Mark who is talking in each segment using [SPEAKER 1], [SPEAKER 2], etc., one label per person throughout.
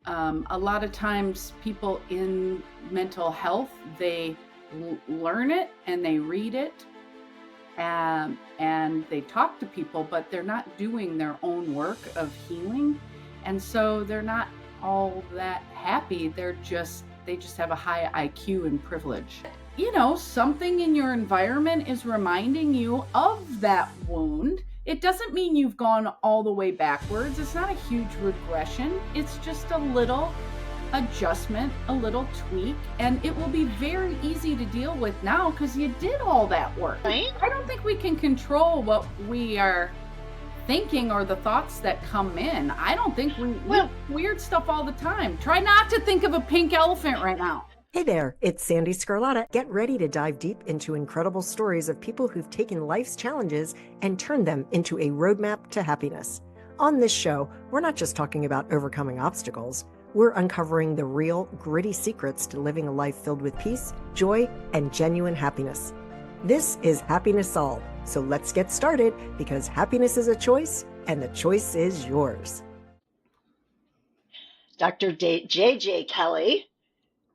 [SPEAKER 1] A lot of times people in mental health, they learn it and they read it, and they talk to people, but they're not doing their own work of healing. And so they're not all that happy. They just have a high IQ and privilege. Something in your environment is reminding you of that wound. It doesn't mean you've gone all the way backwards. It's not a huge regression. It's just a little adjustment, a little tweak, and it will be very easy to deal with now because you did all that work.
[SPEAKER 2] Right?
[SPEAKER 1] I don't think we can control what we are thinking or the thoughts that come in. I don't think we weird stuff all the time. Try not to think of a pink elephant right now.
[SPEAKER 3] Hey there, it's Sandee Sgarlata. Get ready to dive deep into incredible stories of people who've taken life's challenges and turned them into a roadmap to happiness. On this show, we're not just talking about overcoming obstacles. We're uncovering the real, gritty secrets to living a life filled with peace, joy, and genuine happiness. This is Happiness Solved. So let's get started, because happiness is a choice, and the choice is yours.
[SPEAKER 2] Dr. J.J. Kelly,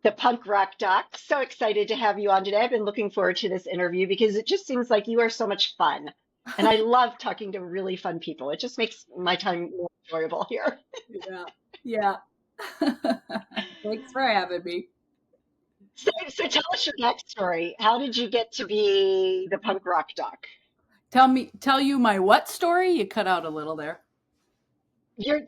[SPEAKER 2] the punk rock doc. So excited to have you on today. I've been looking forward to this interview because it just seems like you are so much fun. And I love talking to really fun people. It just makes my time more enjoyable here.
[SPEAKER 1] Yeah. Thanks for having me.
[SPEAKER 2] So tell us your backstory. How did you get to be the punk rock doc?
[SPEAKER 1] Tell you my what story? You cut out a little there.
[SPEAKER 2] Your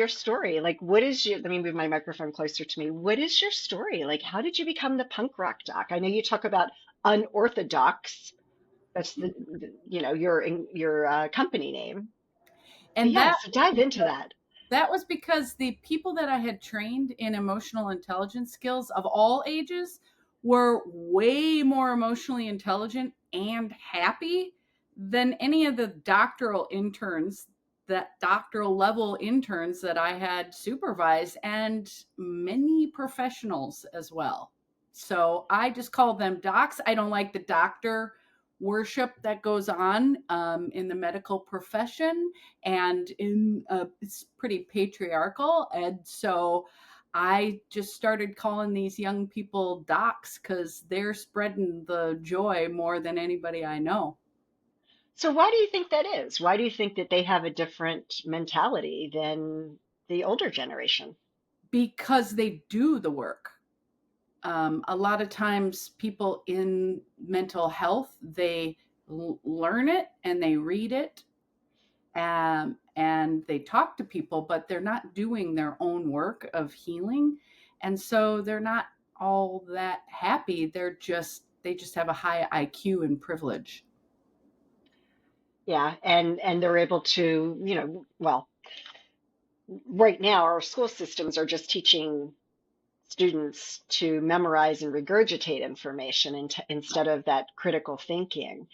[SPEAKER 2] story. Like, what is your, let me move my microphone closer to me. What is your story? Like, how did you become the punk rock doc? I know you talk about UnorthoDocs. That's your company name.
[SPEAKER 1] And
[SPEAKER 2] so dive into that.
[SPEAKER 1] That was because the people that I had trained in emotional intelligence skills of all ages were way more emotionally intelligent and happy than any of the doctoral level interns that I had supervised, and many professionals as well. So I just call them docs. I don't like the doctor worship that goes on in the medical profession, and it's pretty patriarchal. And so I just started calling these young people docs because they're spreading the joy more than anybody I know.
[SPEAKER 2] So why do you think that is? Why do you think that they have a different mentality than the older generation?
[SPEAKER 1] Because they do the work. A lot of times people in mental health, they learn it and they read it, and they talk to people, but they're not doing their own work of healing. And so they're not all that happy. They just have a high IQ and privilege.
[SPEAKER 2] Yeah, and they're able to, right now our school systems are just teaching students to memorize and regurgitate information instead of that critical thinking.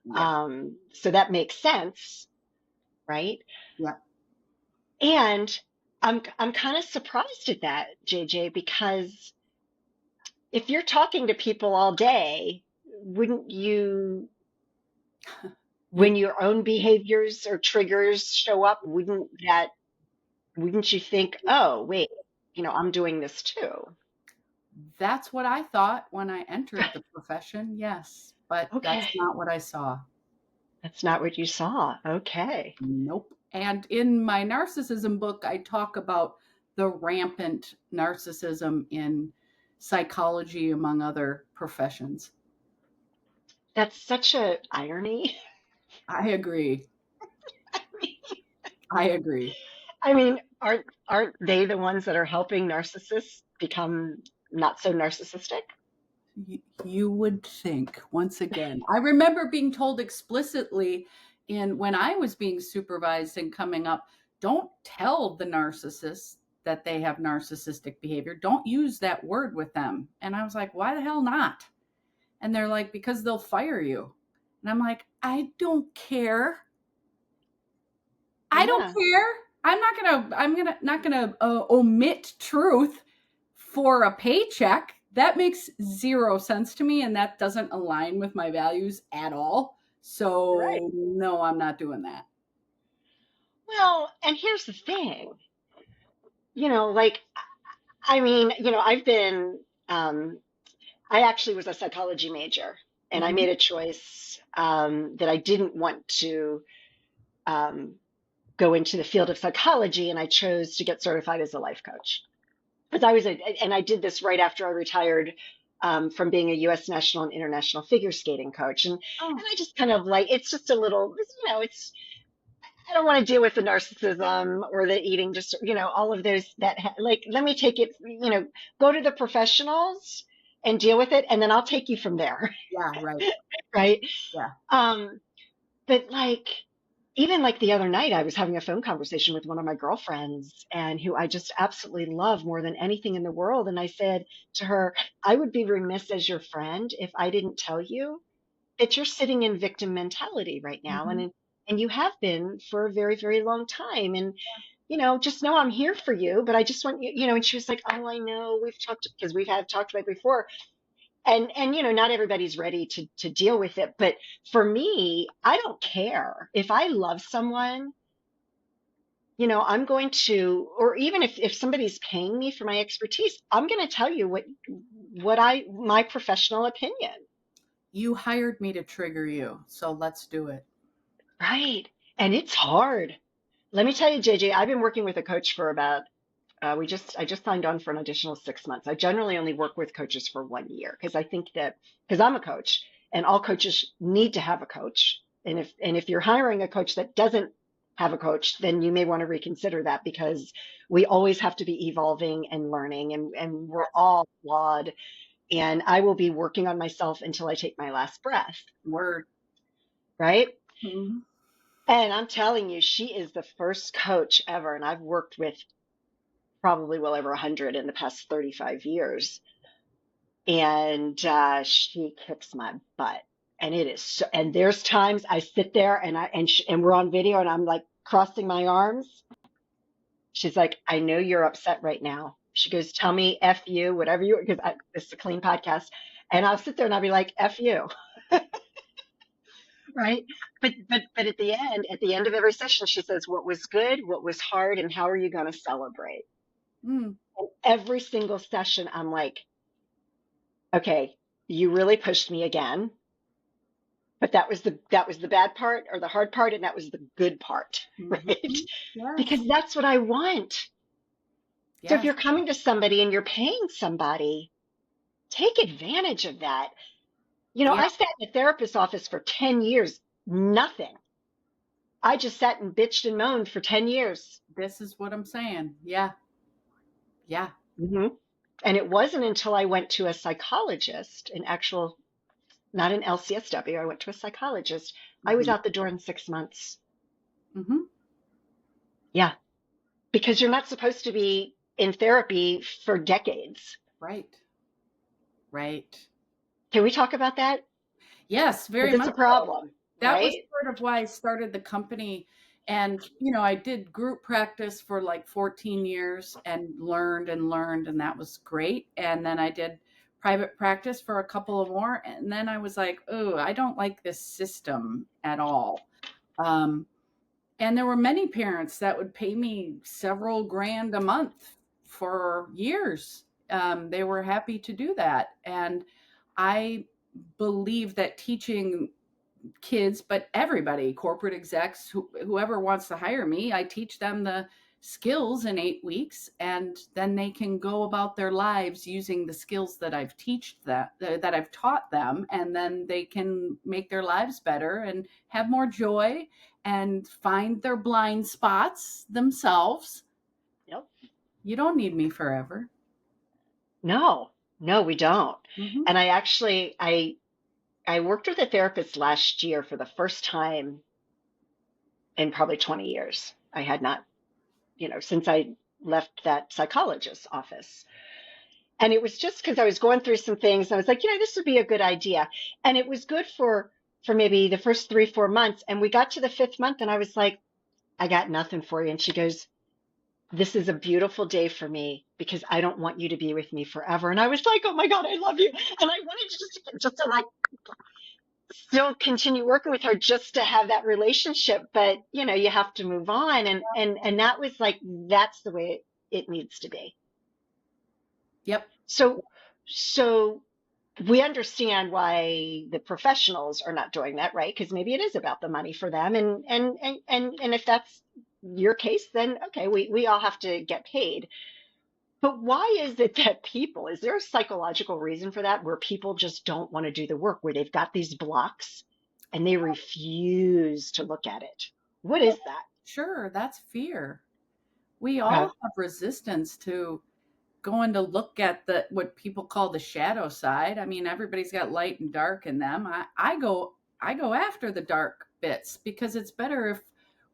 [SPEAKER 1] Yeah.
[SPEAKER 2] So that makes sense, right?
[SPEAKER 1] Yeah.
[SPEAKER 2] And I'm kind of surprised at that, JJ, because if you're talking to people all day, wouldn't you, when your own behaviors or triggers show up, wouldn't you think, oh, wait, I'm doing this too?
[SPEAKER 1] That's what I thought when I entered the profession, yes, but that's not what I saw.
[SPEAKER 2] That's not what you saw. Okay.
[SPEAKER 1] Nope. And in my narcissism book, I talk about the rampant narcissism in psychology, among other professions.
[SPEAKER 2] That's such a irony.
[SPEAKER 1] I agree. I agree.
[SPEAKER 2] I mean, aren't they the ones that are helping narcissists become not so narcissistic?
[SPEAKER 1] You would think, once again. I remember being told explicitly when I was being supervised and coming up, don't tell the narcissist that they have narcissistic behavior. Don't use that word with them. And I was like, why the hell not? And they're like, because they'll fire you. And I'm like, I don't care. I don't care. I'm not gonna omit truth for a paycheck. That makes zero sense to me, and that doesn't align with my values at all. So
[SPEAKER 2] Right.
[SPEAKER 1] No, I'm not doing that.
[SPEAKER 2] Well, and here's the thing. like, I mean, I actually was a psychology major, and I
[SPEAKER 1] Mhm.
[SPEAKER 2] made a choice that I didn't want to um, go into the field of psychology, and I chose to get certified as a life coach. Because and I did this right after I retired from being a U.S. national and international figure skating coach, and
[SPEAKER 1] Oh,
[SPEAKER 2] I just kind of like it's just a little, I don't want to deal with the narcissism or the eating, just all of those like let me take it, go to the professionals and deal with it, and then I'll take you from there,
[SPEAKER 1] yeah, right.
[SPEAKER 2] right?
[SPEAKER 1] Yeah.
[SPEAKER 2] Um, but like even like the other night, I was having a phone conversation with one of my girlfriends and who I just absolutely love more than anything in the world. And I said to her, I would be remiss as your friend if I didn't tell you that you're sitting in victim mentality right now.
[SPEAKER 1] Mhm.
[SPEAKER 2] And you have been for a very, very long time. And, just know I'm here for you, but I just want you, and she was like, oh, I know we've talked because talked about it before, and not everybody's ready to deal with it, but for me, I don't care if I love someone, I'm going to, or even if somebody's paying me for my expertise, I'm going to tell you my professional opinion.
[SPEAKER 1] You hired me to trigger you, so let's do it.
[SPEAKER 2] Right. And it's hard. Let me tell you, JJ, I've been working with a coach for about I just signed on for an additional 6 months. I generally only work with coaches for 1 year because I think that because I'm a coach and all coaches need to have a coach. And if you're hiring a coach that doesn't have a coach, then you may want to reconsider that because we always have to be evolving and learning and we're all flawed. And I will be working on myself until I take my last breath.
[SPEAKER 1] Word.
[SPEAKER 2] Right.
[SPEAKER 1] Mhm.
[SPEAKER 2] And I'm telling you, she is the first coach ever. And I've worked with probably well over 100 in the past 35 years. And she kicks my butt. And it is so, and there's times I sit there and we're on video and I'm like crossing my arms. She's like, I know you're upset right now. She goes, tell me F you, whatever you, because this is a clean podcast. And I'll sit there and I'll be like, F you. Right. But at the end of every session, she says, what was good, what was hard, and how are you going to celebrate?
[SPEAKER 1] Mm.
[SPEAKER 2] And every single session, I'm like, okay, you really pushed me again, but that was the bad part or the hard part, and that was the good part, right?
[SPEAKER 1] Mhm. Yes.
[SPEAKER 2] Because that's what I want. So if
[SPEAKER 1] Yes.
[SPEAKER 2] you're coming to somebody and you're paying somebody, take advantage of that.
[SPEAKER 1] Yeah.
[SPEAKER 2] I sat in a therapist's office for 10 years, nothing. I just sat and bitched and moaned for 10 years.
[SPEAKER 1] This is what I'm saying. Yeah. Yeah.
[SPEAKER 2] Hmm. And it wasn't until I went to a psychologist, not an LCSW, I went to a psychologist. I was
[SPEAKER 1] Mhm.
[SPEAKER 2] out the door in 6 months.
[SPEAKER 1] Mhm.
[SPEAKER 2] Yeah, because you're not supposed to be in therapy for decades.
[SPEAKER 1] Right. Right.
[SPEAKER 2] Can we talk about that?
[SPEAKER 1] Yes, very
[SPEAKER 2] Because it's
[SPEAKER 1] much
[SPEAKER 2] a
[SPEAKER 1] so.
[SPEAKER 2] problem,
[SPEAKER 1] That was
[SPEAKER 2] right?
[SPEAKER 1] part of why I started the company. And, I did group practice for like 14 years and learned and learned, and that was great. And then I did private practice for a couple of more. And then I was like, oh, I don't like this system at all. Um, and there were many parents that would pay me several grand a month for years. They were happy to do that. And I believe that teaching kids, but everybody, corporate execs, whoever wants to hire me, I teach them the skills in 8 weeks, and then they can go about their lives using the skills that that I've taught them, and then they can make their lives better and have more joy and find their blind spots themselves.
[SPEAKER 2] Yep.
[SPEAKER 1] You don't need me forever.
[SPEAKER 2] No, no, we don't.
[SPEAKER 1] Hmm.
[SPEAKER 2] And I worked with a therapist last year for the first time in probably 20 years. I had not, since I left that psychologist's office. And it was just because I was going through some things. And I was like, this would be a good idea. And it was good for maybe the first 3, 4 months. And we got to the fifth month and I was like, I got nothing for you. And she goes, this is a beautiful day for me because I don't want you to be with me forever. And I was like, oh my God, I love you. And I wanted to just to like still continue working with her just to have that relationship. But you have to move on. And that was like, that's the way. it needs to be.
[SPEAKER 1] Yep.
[SPEAKER 2] So we understand why the professionals are not doing that, right? Because maybe it is about the money for them. And if that's your case, then okay, we all have to get paid. But why is it that people, is there a psychological reason for that where people just don't want to do the work, where they've got these blocks and they refuse to look at it? What is that?
[SPEAKER 1] Sure, that's fear. We
[SPEAKER 2] Okay.
[SPEAKER 1] all have resistance to going to look at the what people call the shadow side. I mean, everybody's got light and dark in them. I go after the dark bits because it's better if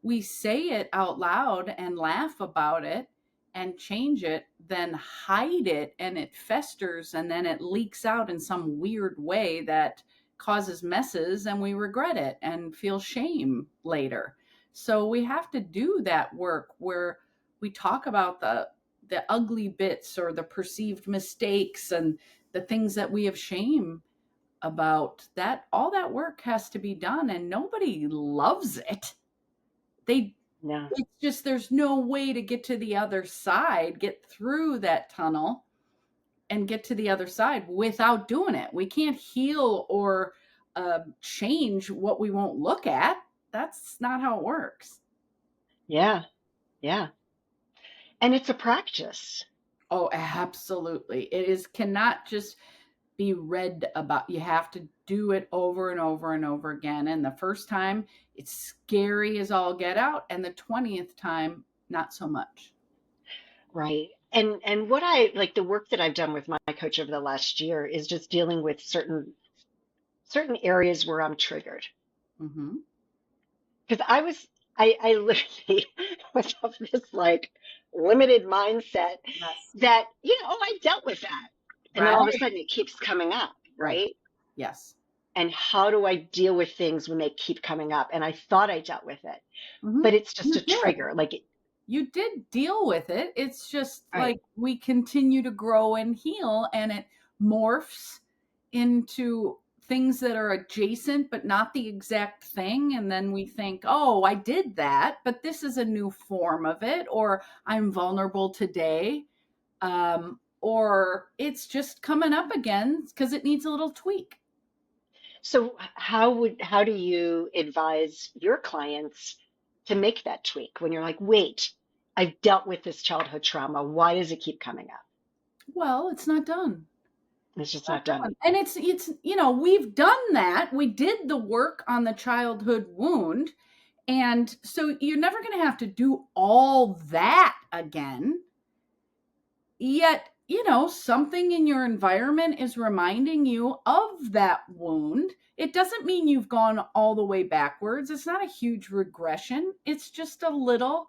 [SPEAKER 1] we say it out loud and laugh about it and change it than hide it and it festers and then it leaks out in some weird way that causes messes and we regret it and feel shame later. So we have to do that work where we talk about the ugly bits or the perceived mistakes and the things that we have shame about. That all that work has to be done and nobody loves it. They
[SPEAKER 2] No.
[SPEAKER 1] It's just there's no way to get to the other side, get through that tunnel and get to the other side without doing it. We can't heal or change what we won't look at. That's not how it works.
[SPEAKER 2] Yeah. Yeah. And it's a practice.
[SPEAKER 1] Oh, absolutely. It is cannot just be read about. You have to do it over and over and over again. And the first time, it's scary as all get out. And the 20th time, not so much.
[SPEAKER 2] Right. And what I like, the work that I've done with my coach over the last year is just dealing with certain areas where I'm triggered.
[SPEAKER 1] Mm-hmm.
[SPEAKER 2] Because I literally was of this like limited mindset
[SPEAKER 1] Yes.
[SPEAKER 2] that, oh, I dealt with that. And then all of a
[SPEAKER 1] Right.
[SPEAKER 2] sudden it keeps coming up,
[SPEAKER 1] Right.
[SPEAKER 2] right?
[SPEAKER 1] Yes.
[SPEAKER 2] And how do I deal with things when they keep coming up? And I thought I dealt with it,
[SPEAKER 1] Mm-hmm.
[SPEAKER 2] but it's just
[SPEAKER 1] You
[SPEAKER 2] a
[SPEAKER 1] did.
[SPEAKER 2] trigger. Like,
[SPEAKER 1] You did deal with it. It's just
[SPEAKER 2] right.
[SPEAKER 1] like we continue to grow and heal, and it morphs into things that are adjacent but not the exact thing. And then we think, oh, I did that, but this is a new form of it, or I'm vulnerable today, or it's just coming up again because it needs a little tweak.
[SPEAKER 2] So how do you advise your clients to make that tweak when you're like, wait, I've dealt with this childhood trauma. Why does it keep coming up?
[SPEAKER 1] Well, it's not done.
[SPEAKER 2] It's just
[SPEAKER 1] Not
[SPEAKER 2] not done.
[SPEAKER 1] done. And it's we've done that. We did the work on the childhood wound. And so you're never going to have to do all that again. Yet, something in your environment is reminding you of that wound. It doesn't mean you've gone all the way backwards. It's not a huge regression. It's just a little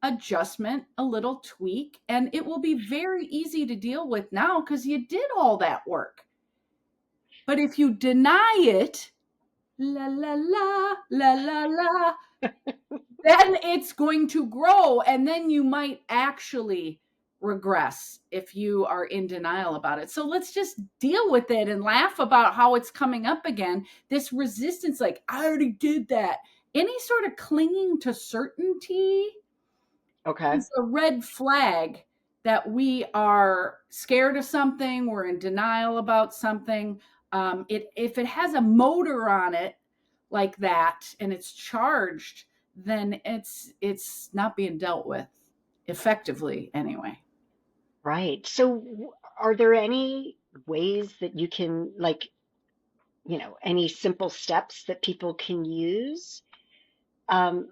[SPEAKER 1] adjustment, a little tweak, and it will be very easy to deal with now because you did all that work. But if you deny it, la la la, la la la, then it's going to grow and then you might actually regress if you are in denial about it. So let's just deal with it and laugh about how it's coming up again. This resistance, like, I already did that. Any sort of clinging to certainty
[SPEAKER 2] Okay.
[SPEAKER 1] is a red flag that we are scared of something, we're in denial about something. If it has a motor on it like that and it's charged, then it's not being dealt with effectively anyway.
[SPEAKER 2] Right. So are there any ways that you can like, any simple steps that people can use? Um,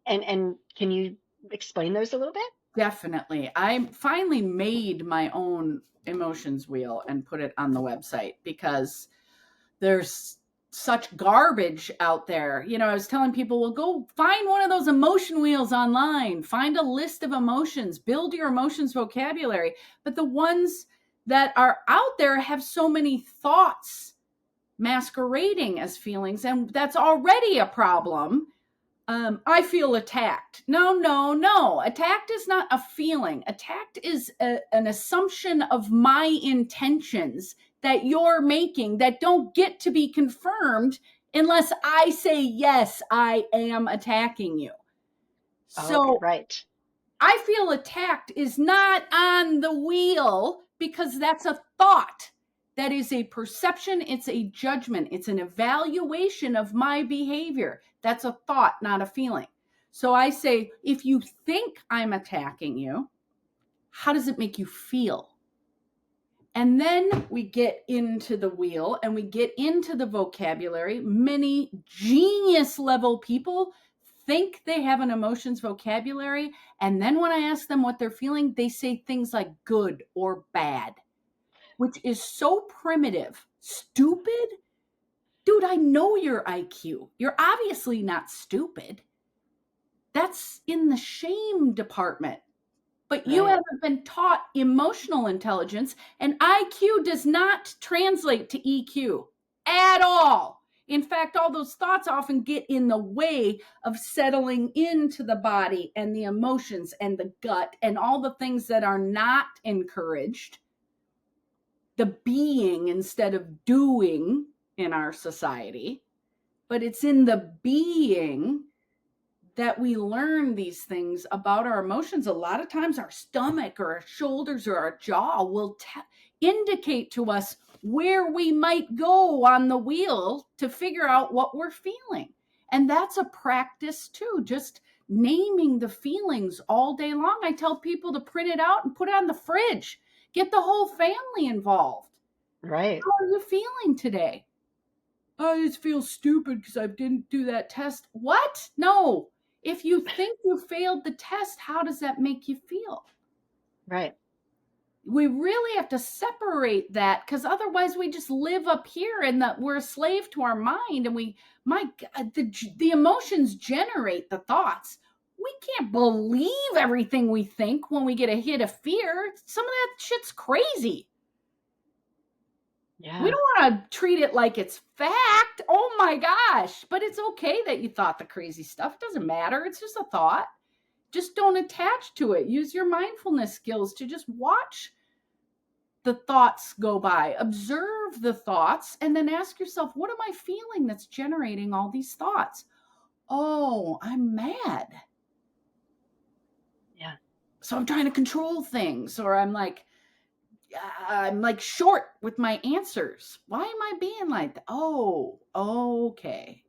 [SPEAKER 2] and can you explain those a little bit?
[SPEAKER 1] Definitely. I finally made my own emotions wheel and put it on the website because there's such garbage out there. I was telling people, well, go find one of those emotion wheels online, find a list of emotions, build your emotions vocabulary. But the ones that are out there have so many thoughts masquerading as feelings, and that's already a problem. I feel attacked. No, no, no. Attacked is not a feeling. Attacked is an assumption of my intentions that you're making that don't get to be confirmed unless I say, yes, I am attacking you.
[SPEAKER 2] Oh, okay.
[SPEAKER 1] So
[SPEAKER 2] Right.
[SPEAKER 1] I feel attacked is not on the wheel, because that's a thought. That is a perception. It's a judgment. It's an evaluation of my behavior. That's a thought, not a feeling. So I say, if you think I'm attacking you, how does it make you feel? And then we get into the wheel and we get into the vocabulary. Many genius level people think they have an emotions vocabulary. And then when I ask them what they're feeling, they say things like good or bad, which is so primitive. Stupid? Dude, I know your IQ. You're obviously not stupid. That's in the shame department. But you
[SPEAKER 2] Right.
[SPEAKER 1] haven't been taught emotional intelligence, and IQ does not translate to EQ at all. In fact, all those thoughts often get in the way of settling into the body and the emotions and the gut and all the things that are not encouraged. The being instead of doing in our society, but it's in the being that we learn these things about our emotions. A lot of times our stomach or our shoulders or our jaw will indicate to us where we might go on the wheel to figure out what we're feeling. And that's a practice too, just naming the feelings all day long. I tell people to print it out and put it on the fridge. Get the whole family involved.
[SPEAKER 2] Right.
[SPEAKER 1] How are you feeling today? I just feel stupid because I didn't do that test. What? No. If you think you failed the test, how does that make you feel?
[SPEAKER 2] Right.
[SPEAKER 1] We really have to separate that, because otherwise we just live up here and that we're a slave to our mind, and my God, the emotions generate the thoughts. We can't believe everything we think when we get a hit of fear. Some of that shit's crazy. We
[SPEAKER 2] Yeah.
[SPEAKER 1] don't want to treat it like it's fact. Oh my gosh. But it's okay that you thought the crazy stuff. It doesn't matter. It's just a thought. Just don't attach to it. Use your mindfulness skills to just watch the thoughts go by, observe the thoughts, and then ask yourself, what am I feeling that's generating all these thoughts? Oh, I'm mad.
[SPEAKER 2] Yeah.
[SPEAKER 1] So I'm trying to control things, or I'm like short with my answers. Why am I being like that? Oh, okay.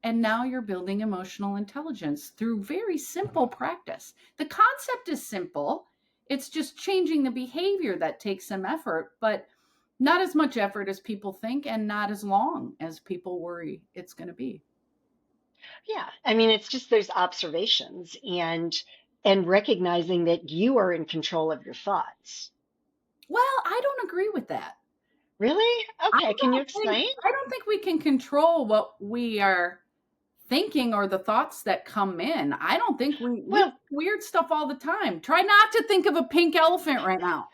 [SPEAKER 1] And now you're building emotional intelligence through very simple practice. The concept is simple. It's just changing the behavior that takes some effort, but not as much effort as people think, and not as long as people worry it's going to be.
[SPEAKER 2] Yeah. I mean, it's just those observations and recognizing that you are in control of your thoughts.
[SPEAKER 1] Well, I don't agree with that.
[SPEAKER 2] Really?
[SPEAKER 1] I
[SPEAKER 2] Okay. Can you
[SPEAKER 1] don't think
[SPEAKER 2] explain?
[SPEAKER 1] I don't think we can control what we are thinking or the thoughts that come in. I don't think we
[SPEAKER 2] Well,
[SPEAKER 1] think weird stuff all the time. Try not to think of a pink elephant right now.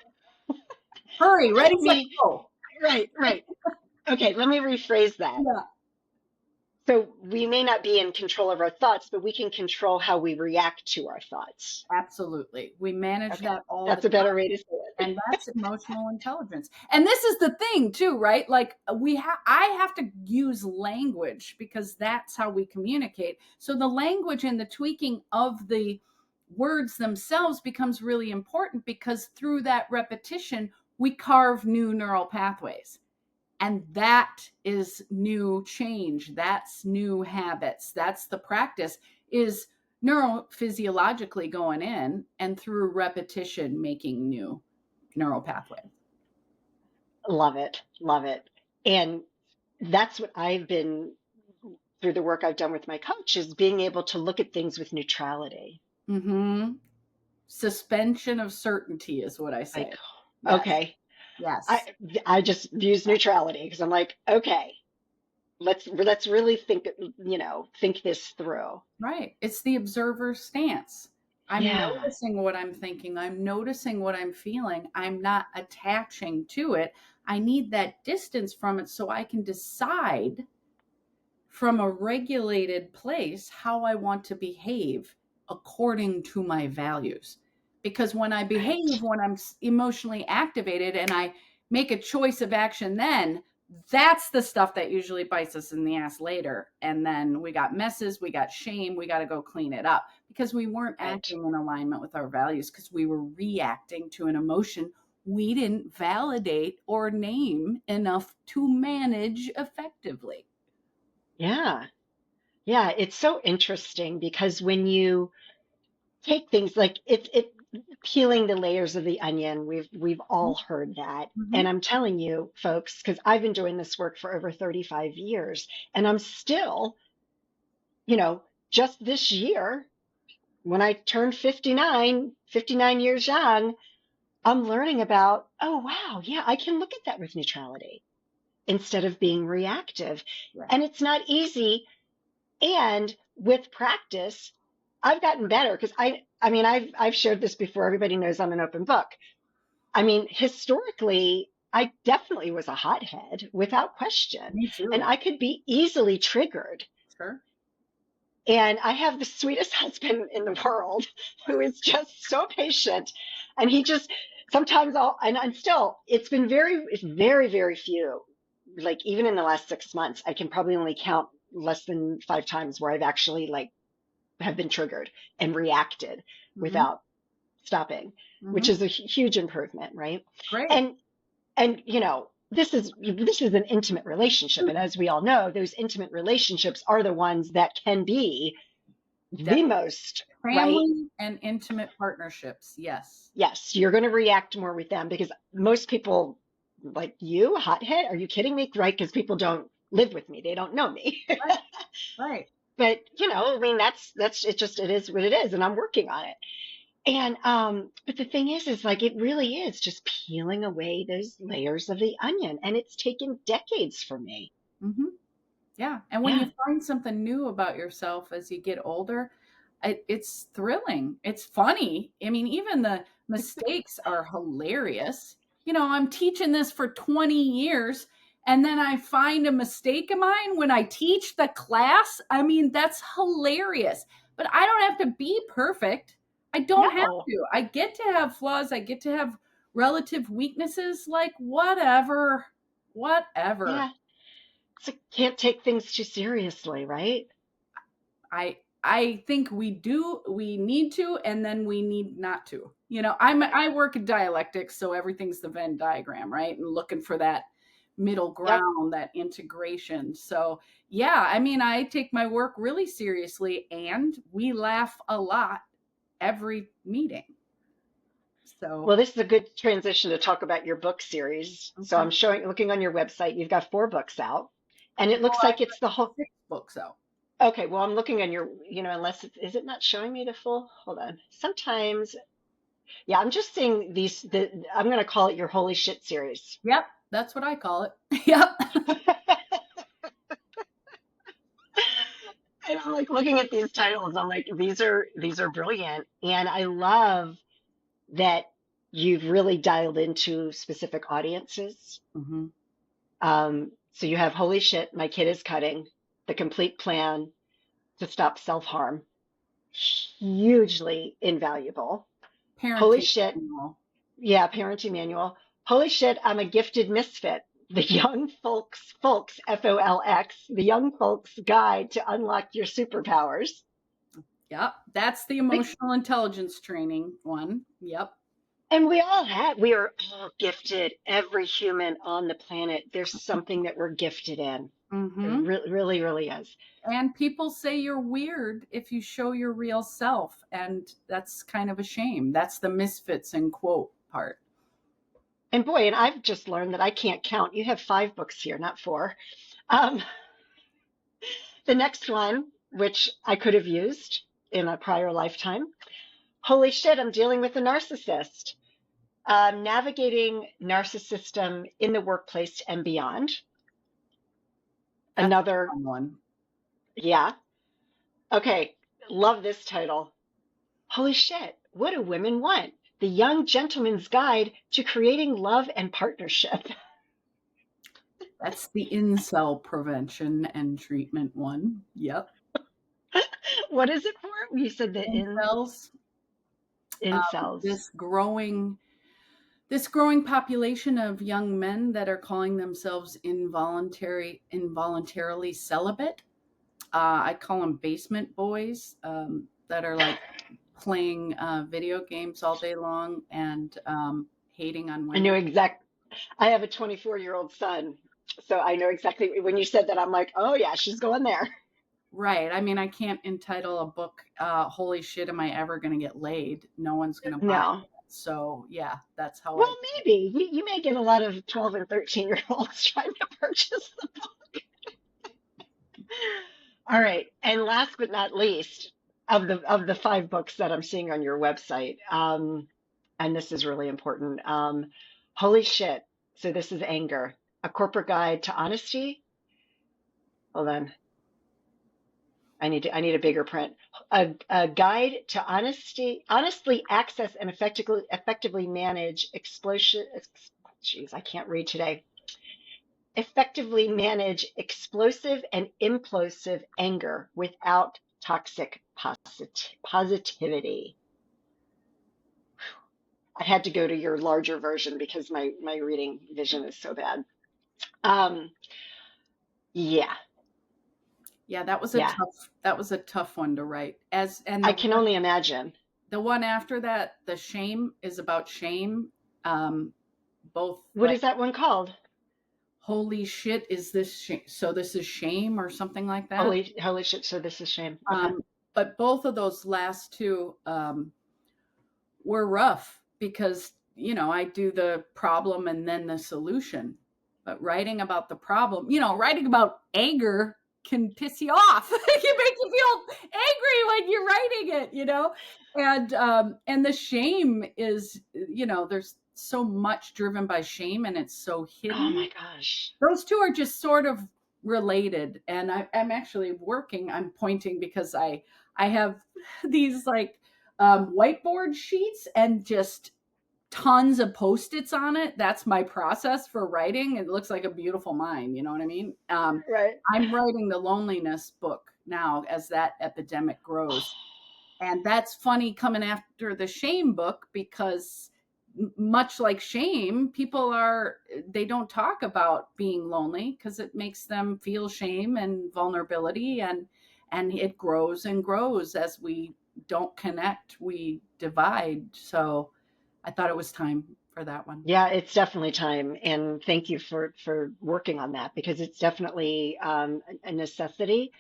[SPEAKER 1] Hurry, ready,
[SPEAKER 2] I
[SPEAKER 1] set,
[SPEAKER 2] mean,
[SPEAKER 1] go.
[SPEAKER 2] right, right. Okay, let me rephrase that.
[SPEAKER 1] Yeah,
[SPEAKER 2] So we may not be in control of our thoughts, but we can control how we react to our thoughts.
[SPEAKER 1] absolutely. We manage
[SPEAKER 2] Okay,
[SPEAKER 1] that all the
[SPEAKER 2] that's a
[SPEAKER 1] time.
[SPEAKER 2] better way to say it.
[SPEAKER 1] And that's emotional intelligence. And this is the thing too, right? Like I have to use language, because that's how we communicate. So the language and the tweaking of the words themselves becomes really important, because through that repetition we carve new neural pathways. And that is new change. That's new habits. That's the practice, is neurophysiologically going in and through repetition making new neural pathway.
[SPEAKER 2] Love it, love it. And that's what I've been through the work I've done with my coach is being able to look at things with neutrality.
[SPEAKER 1] Mm-hmm. Suspension of certainty is what I
[SPEAKER 2] Like,
[SPEAKER 1] say. Yes.
[SPEAKER 2] okay, I
[SPEAKER 1] Yes.
[SPEAKER 2] I just use neutrality because I'm like, okay, let's really think this through.
[SPEAKER 1] Right. It's the observer stance. I'm
[SPEAKER 2] Yeah,
[SPEAKER 1] noticing what I'm thinking. I'm noticing what I'm feeling. I'm not attaching to it. I need that distance from it so I can decide from a regulated place how I want to behave according to my values. Because when I behave,
[SPEAKER 2] right.
[SPEAKER 1] when I'm emotionally activated and I make a choice of action, then That's the stuff that usually bites us in the ass later. And then we got messes, we got shame, we got to go clean it up because we weren't
[SPEAKER 2] Right.
[SPEAKER 1] acting in alignment with our values because we were reacting to an emotion we didn't validate or name enough to manage effectively.
[SPEAKER 2] Yeah. Yeah. It's so interesting because when you take things like it peeling the layers of the onion, we've all heard that.
[SPEAKER 1] Mm-hmm.
[SPEAKER 2] And I'm telling you, folks, because I've been doing this work for over 35 years, and I'm still, you know, just this year, when I turned 59 years young, I'm learning about, oh, wow, yeah, I can look at that with neutrality instead of being reactive.
[SPEAKER 1] Right.
[SPEAKER 2] And it's not easy. And with practice, I've gotten better because I mean, I've shared this before. Everybody knows I'm an open book. I mean, historically, I definitely was a hothead without question,
[SPEAKER 1] Me
[SPEAKER 2] and
[SPEAKER 1] too.
[SPEAKER 2] I could be easily triggered.
[SPEAKER 1] Sure.
[SPEAKER 2] And I have the sweetest husband in the world who is just so patient. And he just sometimes and still, it's very, very few. Like even in the last 6 months, I can probably only count less than 5 times where I've actually like have been triggered and reacted
[SPEAKER 1] Mm-hmm.
[SPEAKER 2] without stopping, which
[SPEAKER 1] Mm-hmm.
[SPEAKER 2] is a huge improvement, right?
[SPEAKER 1] Great.
[SPEAKER 2] And this is an intimate relationship, and as we all know, those intimate relationships are the ones that can be the most, right?
[SPEAKER 1] Family and intimate partnerships. Yes.
[SPEAKER 2] Yes, you're going to react more with them because most people, like you, hothead, are you kidding me? Right? Because people don't live with me, they don't know me.
[SPEAKER 1] Right. Right.
[SPEAKER 2] But I mean, that's it. Just it is what it is, and I'm working on it. And but the thing is like it really is just peeling away those layers of the onion, and it's taken decades for me.
[SPEAKER 1] Mm-hmm. Yeah. And when you
[SPEAKER 2] Yeah,
[SPEAKER 1] find something new about yourself as you get older, it's thrilling. It's funny. I mean, even the mistakes are hilarious. I'm teaching this for 20 years and then I find a mistake of mine when I teach the class. I mean, that's hilarious. But I don't have to be perfect. I don't have
[SPEAKER 2] no,
[SPEAKER 1] to. I get to have flaws. I get to have relative weaknesses. Like, whatever. Whatever.
[SPEAKER 2] yeah, so can't take things too seriously, right?
[SPEAKER 1] I think we need to and then we need not to. I work in dialectics, so everything's the Venn diagram, right? And looking for that middle
[SPEAKER 2] Yep.
[SPEAKER 1] ground, that integration. So, yeah, I mean, I take my work really seriously and we laugh a lot every meeting. So,
[SPEAKER 2] Well, this is a good transition to talk about your book series. So
[SPEAKER 1] okay.
[SPEAKER 2] I'm looking on your website, you've got 4 books out, and it
[SPEAKER 1] Well,
[SPEAKER 2] looks
[SPEAKER 1] I've
[SPEAKER 2] like it's the
[SPEAKER 1] got
[SPEAKER 2] whole.
[SPEAKER 1] 6 books out.
[SPEAKER 2] Okay, well, I'm looking on your, unless is it not showing me the full? Hold on. Sometimes, yeah, I'm just seeing I'm going to call it your Holy Shit series.
[SPEAKER 1] Yep, that's what I call it. Yep.
[SPEAKER 2] And I'm like looking at these titles. I'm like, these are brilliant, and I love that you've really dialed into specific audiences.
[SPEAKER 1] Hmm.
[SPEAKER 2] So you have Holy Shit, My Kid is Cutting, the complete plan to stop self-harm, hugely invaluable. Holy
[SPEAKER 1] Parenting
[SPEAKER 2] Shit,
[SPEAKER 1] manual.
[SPEAKER 2] yeah, parenting manual. Holy Shit, I'm a Gifted Misfit. The young folks, FOLX, the young folks guide to unlock your superpowers.
[SPEAKER 1] Yep, that's the emotional intelligence training one. Yep.
[SPEAKER 2] And we are all gifted. Every human on the planet, there's something that we're gifted in. It
[SPEAKER 1] Hmm.
[SPEAKER 2] really, really is.
[SPEAKER 1] And people say you're weird if you show your real self, and that's kind of a shame. That's the misfits in quote part.
[SPEAKER 2] And boy, and I've just learned that I can't count. You have 5 books here, not 4. Um, the next one, which I could have used in a prior lifetime. Holy shit, I'm dealing with a narcissist. Navigating narcissism in the workplace and beyond.
[SPEAKER 1] That's a
[SPEAKER 2] Another,
[SPEAKER 1] fun one.
[SPEAKER 2] yeah. Okay, love this title. Holy shit, what do women want? The Young Gentleman's Guide to Creating Love and Partnership.
[SPEAKER 1] That's the incel prevention and treatment one. Yep.
[SPEAKER 2] What is it for? You said the
[SPEAKER 1] Incels,
[SPEAKER 2] incels.
[SPEAKER 1] this growing this growing population of young men that are calling themselves involuntarily celibate. I call them basement boys, that are like playing video games all day long and hating on
[SPEAKER 2] I know
[SPEAKER 1] women.
[SPEAKER 2] exact. I have a 24-year-old son, so I know exactly when you said that. I'm like, oh yeah, she's going there.
[SPEAKER 1] Right. I mean, I can't entitle a book, Holy Shit, Am I Ever Going to Get Laid? No one's going to buy
[SPEAKER 2] No.
[SPEAKER 1] it. So, yeah, that's how I.
[SPEAKER 2] Well, maybe you may get a lot of 12 and 13-year-olds trying to purchase them. All right, and last but not least, of the 5 books that I'm seeing on your website, and this is really important. Holy shit! So this is anger, a corporate guide to honesty. Hold on, I need a bigger print. A guide to honestly access and effectively manage explosion. Jeez, I can't read today. Effectively manage explosive and implosive anger without toxic positivity. I had to go to your larger version because my reading vision is so bad. Um, yeah,
[SPEAKER 1] Yeah,
[SPEAKER 2] yeah.
[SPEAKER 1] that was a tough one to write. As and
[SPEAKER 2] I can only imagine.
[SPEAKER 1] the one after that, the shame is about shame. Um, both
[SPEAKER 2] What
[SPEAKER 1] like,
[SPEAKER 2] is that one called?
[SPEAKER 1] holy shit, is this so this is shame or something like that.
[SPEAKER 2] Holy shit! So this is shame. Okay.
[SPEAKER 1] Um, but both of those last two, were rough because, I do the problem and then the solution. But writing about the problem, writing about anger can piss you off. It can make you feel angry when you're writing it. And the shame is, there's so much driven by shame and it's so
[SPEAKER 2] Oh
[SPEAKER 1] hidden.
[SPEAKER 2] my gosh.
[SPEAKER 1] Those two are just sort of related. And I'm actually I'm pointing because I have these like, whiteboard sheets and just tons of post-its on it. That's my process for writing. It looks like a beautiful mind. You know what I mean?
[SPEAKER 2] Right.
[SPEAKER 1] I'm writing the loneliness book now as that epidemic grows. And that's funny coming after the shame book because much like shame, they don't talk about being lonely because it makes them feel shame and vulnerability, and it grows and grows as we don't connect, we divide. So I thought it was time for that one.
[SPEAKER 2] Yeah, it's definitely time, and thank you for working on that because it's definitely a necessity.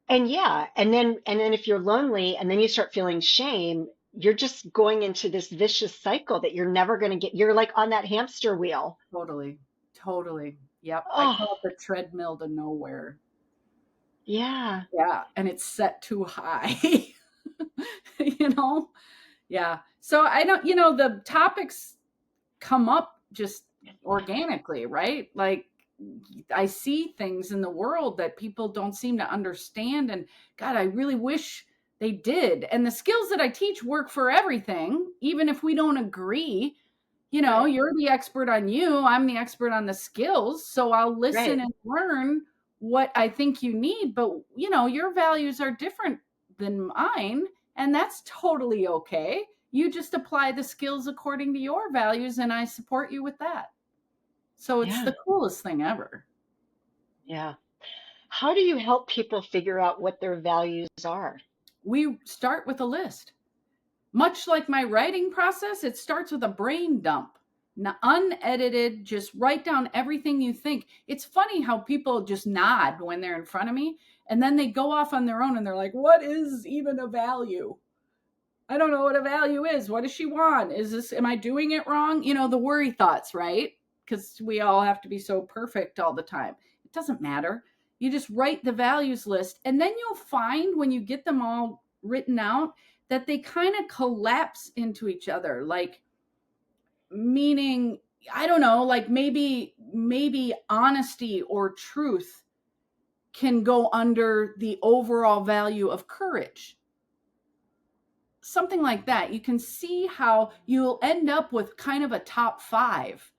[SPEAKER 2] And yeah, and then if you're lonely and then you start feeling shame, you're just going into this vicious cycle that you're never going to get. You're like on that hamster wheel.
[SPEAKER 1] Totally. Totally. Yep. I
[SPEAKER 2] Oh,
[SPEAKER 1] call it the treadmill to nowhere.
[SPEAKER 2] yeah,
[SPEAKER 1] Yeah. And it's set too high. you know? Yeah. So I don't, the topics come up just organically, right? Like I see things in the world that people don't seem to understand. And God, I really wish they did. And the skills that I teach work for everything, even if we don't agree.
[SPEAKER 2] right,
[SPEAKER 1] You're the expert on you, I'm the expert on the skills. So I'll listen
[SPEAKER 2] right.
[SPEAKER 1] and learn what I think you need. But, your values are different than mine. And that's totally okay. You just apply the skills according to your values, and I support you with that. So it's
[SPEAKER 2] Yeah,
[SPEAKER 1] the coolest thing ever.
[SPEAKER 2] yeah. How do you help people figure out what their values are?
[SPEAKER 1] We start with a list. Much like my writing process, it starts with a brain dump. Unedited, just write down everything you think. It's funny how people just nod when they're in front of me and then they go off on their own and they're like, what is even a value? I don't know what a value is. What does she want? Am I doing it wrong? The worry thoughts, right? Because we all have to be so perfect all the time. It doesn't matter. You just write the values list, and then you'll find when you get them all written out that they kind of collapse into each other. Like, meaning, I don't know, like maybe honesty or truth can go under the overall value of courage, something like that. You can see how you'll end up with kind of a top 5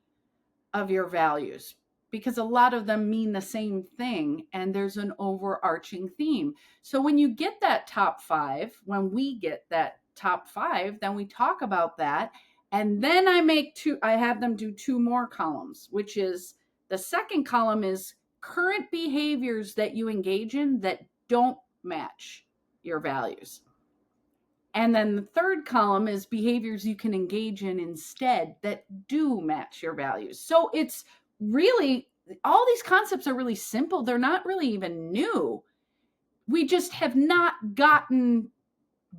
[SPEAKER 1] of your values because a lot of them mean the same thing and there's an overarching theme. So when you get that top 5, when we get that top 5, then we talk about that And then I have them do 2 more columns, which is the second column is current behaviors that you engage in that don't match your values. And then the third column is behaviors you can engage in instead that do match your values. So it's really, all these concepts are really simple. They're not really even new. We just have not gotten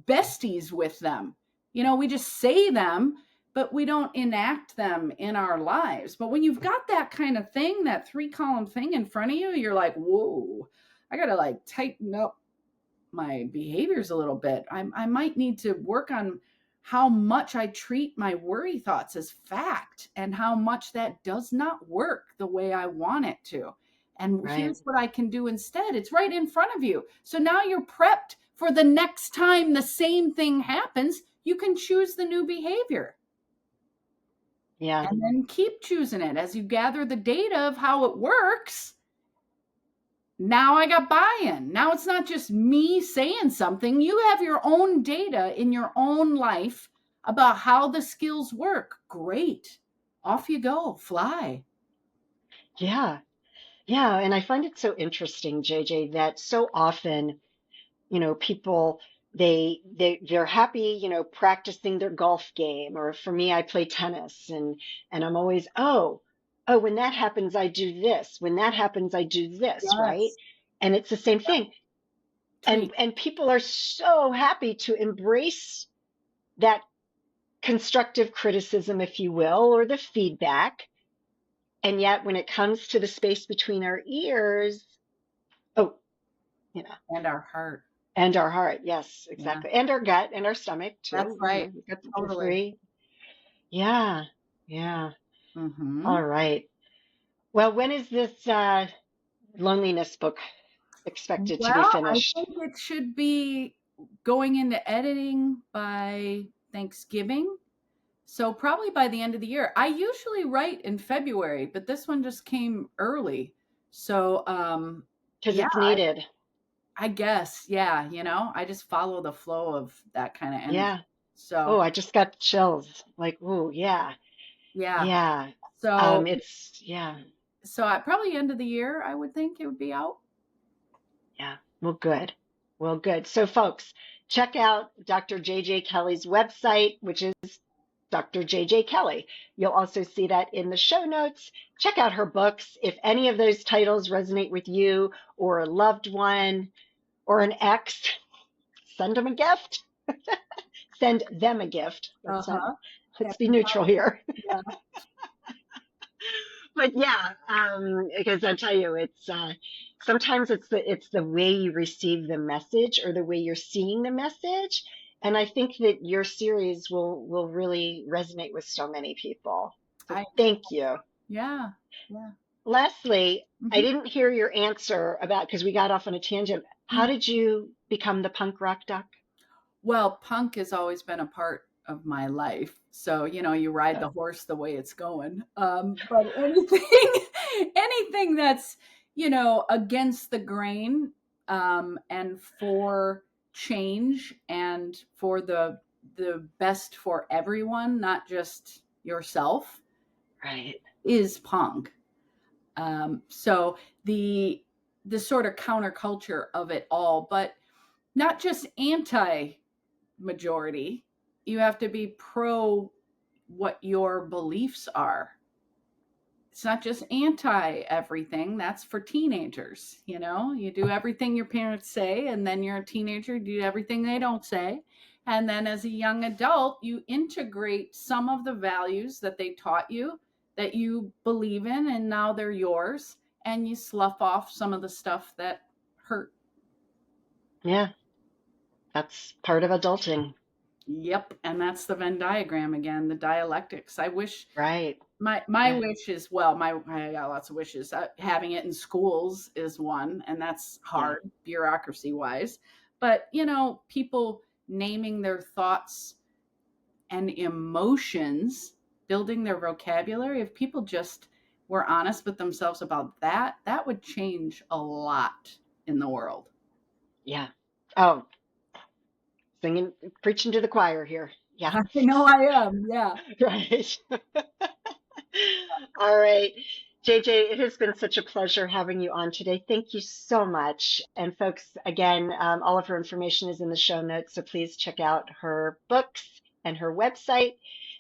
[SPEAKER 1] besties with them. We just say them, but we don't enact them in our lives. But when you've got that kind of thing, that 3-column thing in front of you, you're like, whoa, I got to like tighten up my behaviors a little bit. I might need to work on how much I treat my worry thoughts as fact and how much that does not work the way I want it to. And
[SPEAKER 2] Right.
[SPEAKER 1] here's what I can do instead. It's right in front of you. So now you're prepped for the next time the same thing happens. You can choose the new behavior.
[SPEAKER 2] Yeah.
[SPEAKER 1] And then keep choosing it as you gather the data of how it works. Now I got buy-in. Now it's not just me saying something. You have your own data in your own life about how the skills work. Great. Off you go. Fly.
[SPEAKER 2] Yeah. Yeah. And I find it so interesting, JJ, that so often, people they're happy, practicing their golf game, or for me, I play tennis, and I'm always, oh, when that happens, I do this. When that happens, I do this, right?
[SPEAKER 1] Yes.
[SPEAKER 2] And it's the same thing.
[SPEAKER 1] Tweak.
[SPEAKER 2] And people are so happy to embrace that constructive criticism, if you will, or the feedback. And yet when it comes to the space between our ears, oh,
[SPEAKER 1] And our heart.
[SPEAKER 2] and our heart, yes,
[SPEAKER 1] Yeah.
[SPEAKER 2] exactly. And our gut and our stomach
[SPEAKER 1] That's
[SPEAKER 2] too.
[SPEAKER 1] right.
[SPEAKER 2] We've got the
[SPEAKER 1] Totally.
[SPEAKER 2] three. Yeah. Yeah.
[SPEAKER 1] Mm-hmm.
[SPEAKER 2] All right. Well, when is this loneliness book expected to be
[SPEAKER 1] Well, I
[SPEAKER 2] finished?
[SPEAKER 1] think it should be going into editing by Thanksgiving. So probably by the end of the year. I usually write in February, but this one just came early. So
[SPEAKER 2] Because
[SPEAKER 1] yeah,
[SPEAKER 2] it's needed.
[SPEAKER 1] I guess, yeah, I just follow the flow of that kind of energy.
[SPEAKER 2] Yeah. Oh,
[SPEAKER 1] So
[SPEAKER 2] I just got chills. Like, ooh, yeah.
[SPEAKER 1] yeah.
[SPEAKER 2] Yeah.
[SPEAKER 1] So
[SPEAKER 2] Yeah.
[SPEAKER 1] at probably end of the year, I would think it would be out.
[SPEAKER 2] Yeah. Well, good. Well, good. So, folks, check out Dr. JJ Kelly's website, which is Dr. JJ Kelly. You'll also see that in the show notes. Check out her books. If any of those titles resonate with you or a loved one or an ex, send them a gift. Send them a gift.
[SPEAKER 1] Uh-huh.
[SPEAKER 2] Let's be
[SPEAKER 1] Happy
[SPEAKER 2] neutral here.
[SPEAKER 1] Yeah.
[SPEAKER 2] But yeah, because I tell you, it's sometimes it's the way you receive the message or the way you're seeing the message, and I think that your series will really resonate with so many people. So
[SPEAKER 1] I
[SPEAKER 2] thank you.
[SPEAKER 1] Yeah. Yeah.
[SPEAKER 2] Lastly, I
[SPEAKER 1] Mhm.
[SPEAKER 2] didn't hear your answer about, because we got off on a tangent. How
[SPEAKER 1] Mm.
[SPEAKER 2] did you become the punk rock duck?
[SPEAKER 1] Well, punk has always been a part of my life. So, you ride
[SPEAKER 2] Uh,
[SPEAKER 1] the horse the way it's going. But anything, anything that's, against the grain, and for change and for the best for everyone, not just yourself,
[SPEAKER 2] right.
[SPEAKER 1] is punk. So the sort of counterculture of it all, but not just anti majority. You have to be pro what your beliefs are. It's not just anti everything. That's for teenagers. You do everything your parents say, and then you're a teenager, you do everything they don't say. And then as a young adult, you integrate some of the values that they taught you that you believe in, and now they're yours. And you slough off some of the stuff that hurt.
[SPEAKER 2] Yeah, that's part of adulting.
[SPEAKER 1] Yep, and that's the Venn diagram again, the dialectics. I wish
[SPEAKER 2] Right.
[SPEAKER 1] my
[SPEAKER 2] Yeah.
[SPEAKER 1] wish is, well, I got lots of wishes. Having it in schools is one, and that's
[SPEAKER 2] Yeah.
[SPEAKER 1] hard bureaucracy wise. But people naming their thoughts and emotions, building their vocabulary. If people just were honest with themselves about that, that would change a lot in the world.
[SPEAKER 2] Yeah. Oh, singing, preaching to the choir here. Yeah.
[SPEAKER 1] I know I am. Yeah.
[SPEAKER 2] Right. All right. JJ, it has been such a pleasure having you on today. Thank you so much. And folks, again, all of her information is in the show notes, so please check out her books and her website.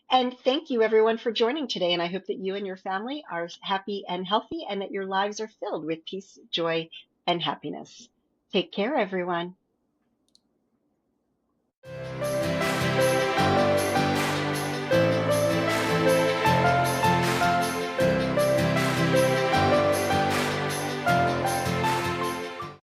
[SPEAKER 2] And thank you, everyone, for joining today. And I hope that you and your family are happy and healthy and that your lives are filled with peace, joy, and happiness. Take care, everyone.